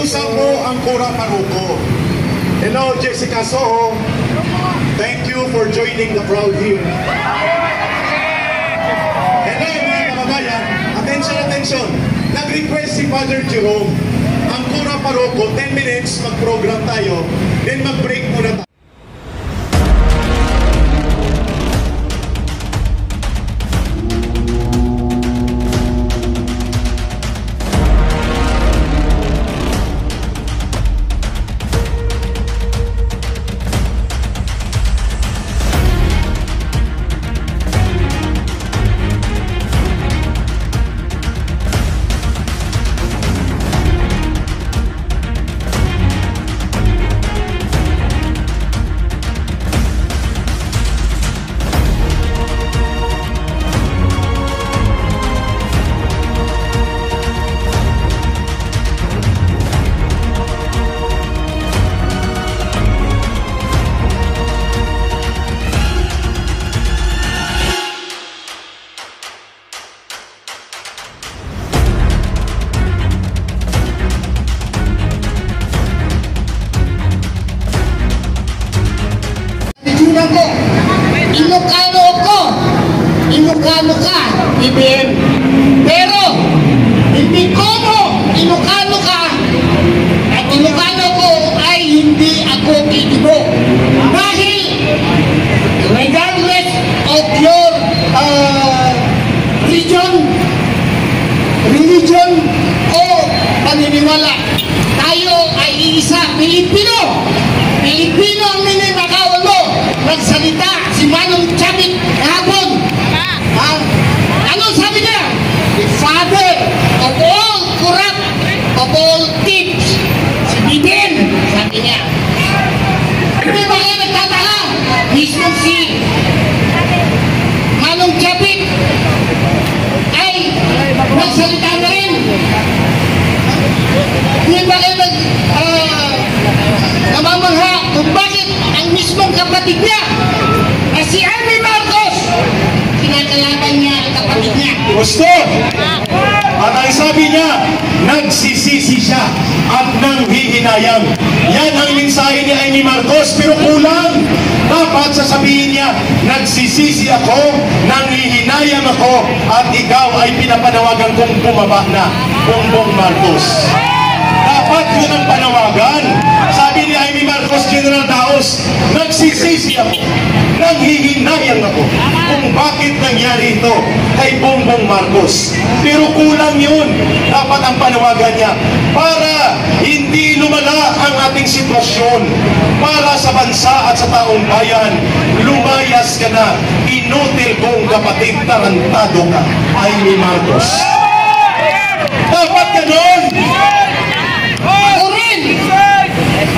Kausap mo ang Kura Maruco. Hello, Jessica Soho. Thank you for joining the crowd here. Hello, mga kababayan. Attention, attention. Nag-request si Father Jerome. Ang Kura Maruco, 10 minutes mag-program tayo. Then mag-break muna tayo. Ilocano ako, Ilocano ka, ibig. Pero, hindi ko mo, Ilocano ka, at Ilocano ko ay hindi ako kikibo. Dahil, regardless of your religion o paniniwala, tayo ay iisa, Pilipino. Pilipino ang ninanakawan mo. Nagsalita si Manong Chavit kahapon. Ano sabi niya? The father of all corrupt, of all thieves. Si Biden, sabi niya. Hindi ba kayo nagtataka? Mismo si Manong Chavit ay nagsalita na rin. Hindi ba kayo namamangha kung bakit ang mismong kapatid niya na si Amy Marcos kinakalaban niya ang kapatid niya. Gusto! At ang sabi niya, nagsisisi siya at nanghihinayang. Yan ang mensahe ni Amy Marcos, pero kulang. Dapat sasabihin niya, nagsisisi ako, nanghihinayang ako, at ikaw ay pinapanawagan kong bumaba na, Bongbong Marcos. Dapat yun ang panawagan. Sabi ni Amy Marcos, General Daos, nagsisisi ako, nanghihinayang ako kung bakit nangyari ito kay Bongbong Marcos. Pero kulang yun. Dapat ang panawagan niya para hindi lumala ang ating sitwasyon, para sa bansa at sa taong bayan. Lumayas ka na, inutil kong kapatid, tarantado ka, Amy Marcos. Dapat ganon. Ako rin,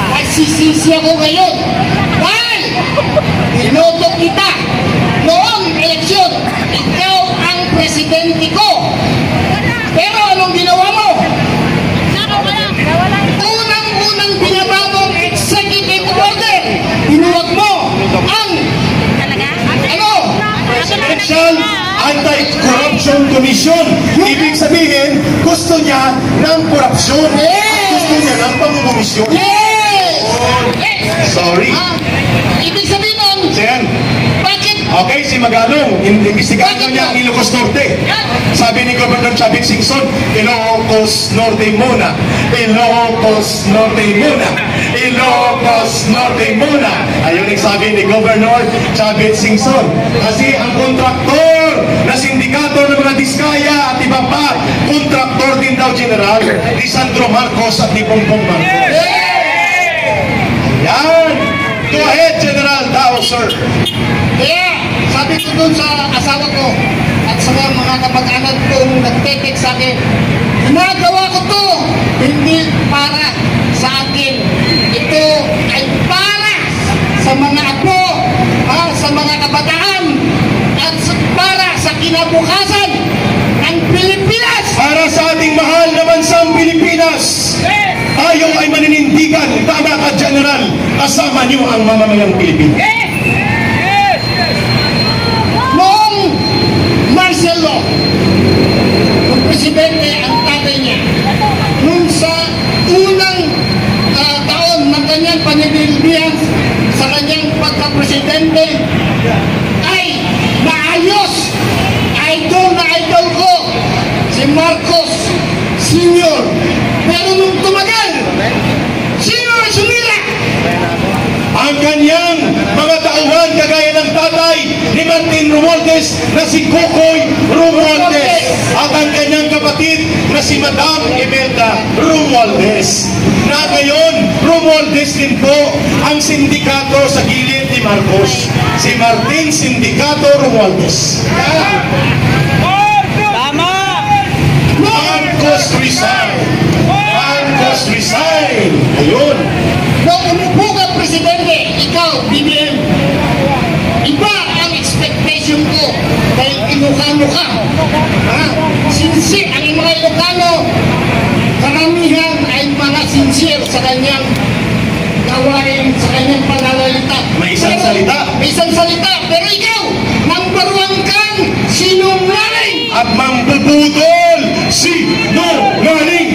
nagsisisi ako ngayon dahil binoto kita noong eleksyon. Ikaw ang presidente ko. Pero anong ginawa mo? Unang-unang binabagong executive order, binuwag mo ang Presidential Anti-Corruption Commission. Ibig sabihin, gusto niya ng korupsyon. Gusto niya ng pangukomisyon. Sorry. Ibig sabihin nun, Sen, bakit? okay, si Magalong, imbestigahan niya ang Ilocos Norte. Sabi ni Governor Chavit Singson, Ilocos Norte muna. Ilocos Norte muna. Ilocos Norte muna. Ayun ang sabi ni Governor Chavit Singson. Kasi ang kontraktor na sindikato ng mga Diskaya at iba pa, kontraktor din daw, General, ni Sandro Marcos at ni Bongbong Marcos. Yan. Go ahead, General Dao, sir. Kaya, sabi ko dun sa asawa ko at sa mga kapag-anak kong nagtetek sa akin, ginagawa ko to, hindi para sa akin. Ito ay para sa mga apo, sa mga kabataan, at para sa kinabukasan ng Pilipinas. Para sa ating mahal na bansang Pilipinas. Tayo ay maninindigan. Tama ka, General. Kasama niyo ang mamamayang Pilipinas. Noong Marcelo, yung presidente ang tatay niya, nung sa unang Romualdez na si Kokoy Romualdez at ang kanyang kapatid na si Madam Imelda Romualdez. Na ngayon, Romualdez din po ang sindikato sa gilid ni Marcos. Si Martin Sindikato Romualdez. Tama! Marcos resign! Marcos resign! Ayun. Nung umupo ka, Presidente, ikaw, BBM, iba ang expectation ko dahil Ilocano ka. Sincere, ang mga Ilocano, karamihan ay mga sincere sa kanyang gawain, sa kanyang pananalita. May isang salita. May isang salita, pero ikaw, number one kang sinungaling. At mambubudol! Sinungaling!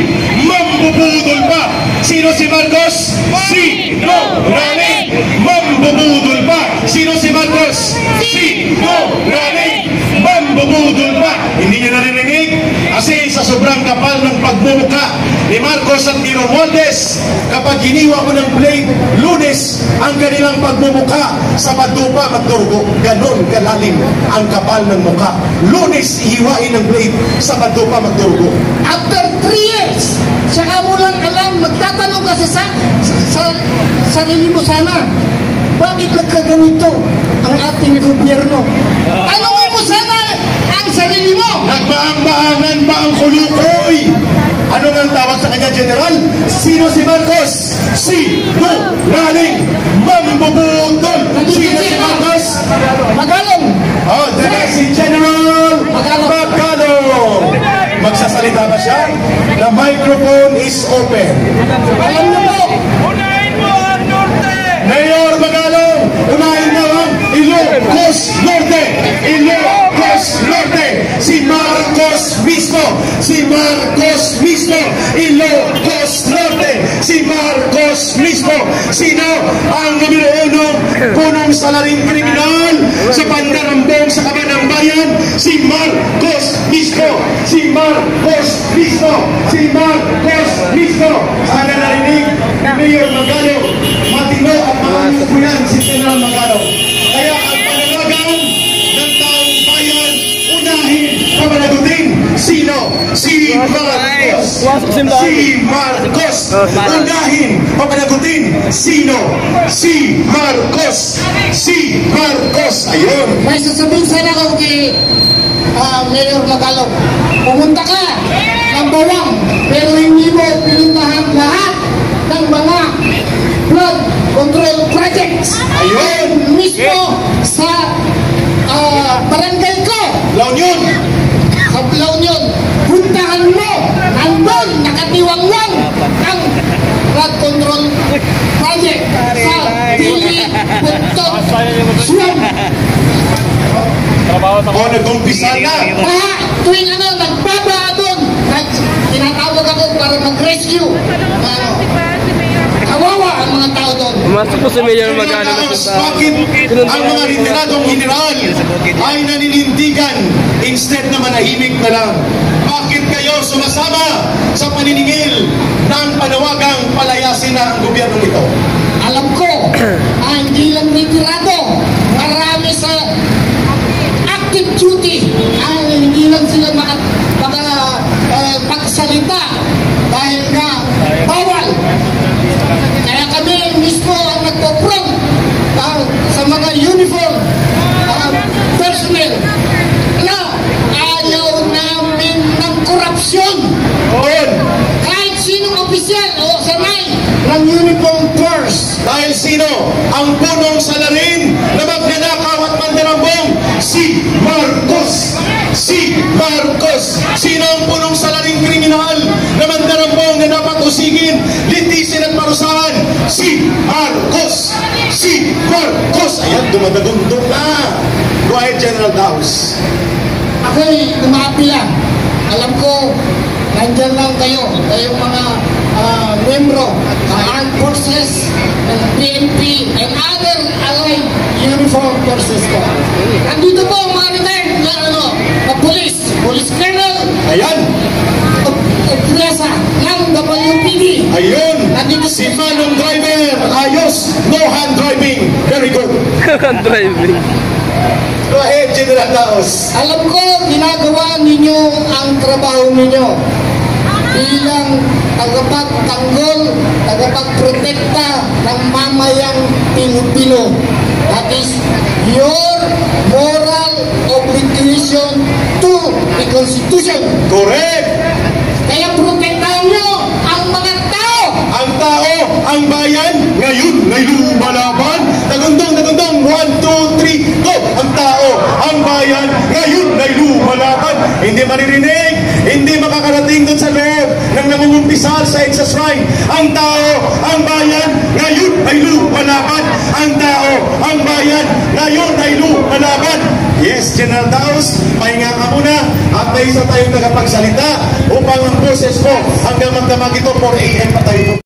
Mambubudol pa! Sino si Marcos? Sinungaling! Mambubudol pa! Sino si Marcos? Sinungaling! Mambubudol pa! Hindi nyo narinig? Kasi sa sobrang kapal ng pagmumuka ni Marcos at ni Romualdez, kapag hiniwa mo ng blade, Lunes ang kanilang pagmumuka, Sabado pa magdurugo. Ganon kalalim ang kapal ng muka. Lunes ihiwain ng blade, Sabado pa magdurugo. After 3 years, saka mo lang alam, magtatanong ka sa sarili mo sana, bakit nagkaganito ang ating gobyerno? Tanongin mo sana ang sarili mo. Nagbaang-baangan ba ang kulukoy? Ano nang tawag sa kanya, General? Sino si Marcos? Sinungaling! Mambubudol! Sino si Marcos? Magalong. Oh, dala si General Magalong! Magsasalita ba siya? The microphone is open. Alam niyo po, Unahin mo ang norte! Mayor Magalong, unahin na ang Ilocos Norte! Ilocos Norte! Si Marcos mismo! Si Marcos mismo! Ilocos Norte! Si Marcos mismo! Sino ang numero 1 punong salaring kriminal sa pandarambong sa Kabanang Bayan? Si Marcos mismo! Si Marcos mismo! Si Marcos mismo! Sana narinig ni Mayor Magalong, matino at maayos po yan si General Magalong. Kaya ang pananagan ng taong bayan, unahin pamanagutin. Sino? Si Marcos. Si Marcos. Unahin pamanagutin. Sino? Si Marcos. Si Marcos. Ayun. may sasabihin sana ako kay Mayor Magalong. Pumunta ka, number 1, pero hindi mo pinuntahan lahat ng mga flood control projects. Ayun. Mismo sa barangay ko, La Union. sa La Union, puntahan mo, nandun, nakatiwangwang ang flood control project sa Dili Puntot Suwam. O, nag-umpisa na. Tuwing nagbaba doon, tinatawag ako para mag-rescue. Kawawa ang mga tao doon. Pumasok po si Mayor Magalong Tapos, bakit ang mga retiradong general ay naninindigan instead na manahimik na lang? Bakit kayo sumasama sa paniningil ng panawagang palayasin na ang gobyerno ito? Alam ko, hindi lang retirado, marami sa active duty, hindi lang sila pagsalita dahil nga bawal. Kaya kami mismo ang nagpo-front sa mga uniform personnel na ayaw namin ng korupsyon. Kahit sinong opisyal o sanay ng uniform force. Dahil sino ang punong salarin na magnanakaw at mandarambong? Si Marcos! Si Marcos! Sino ang punong salaring kriminal na mandarambong na dapat usigin, litisin at parusahan? Si Marcos! Si Marcos! Ayan, dumadagundong na! Go ahead, General Daos. Ako'y umapila. Alam ko, nandiyan lang kayo, kayong mga membro ng armed forces, ng PNP, and other allied uniform forces ko. Andito po ang mga retired na police colonel, Ayan! Presa ng WPD. Ayun! Nandito Si Manong Driver! Ayos! No hand driving! Very good! Driving. Go ahead, General Laos. Alam ko, ginagawa ninyo ang trabaho ninyo bilang tagapagtanggol, tagapagprotekta ng mamayang Pilipino. That is your moral obligation to the Constitution. Correct. Kaya protektahan nyo ang mga tao. Ang tao, ang bayan, ngayon ay lumalaban. Tagundong, 1, 2, 3, go! Ang tao, ang bayan, ngayon ay lumalaban. Hindi maririnig, hindi makakarating doon sa loob ng namumumpisal sa exercise right. Ang tao, ang bayan, ngayon ay lumalaban. Ang tao, ang bayan, ngayon ay lumalaban. Yes, General Daos, pahinga ka muna at may isa tayong tagapagsalita upang ang boses mo hanggang magdamag ito 4 AM pa tayo.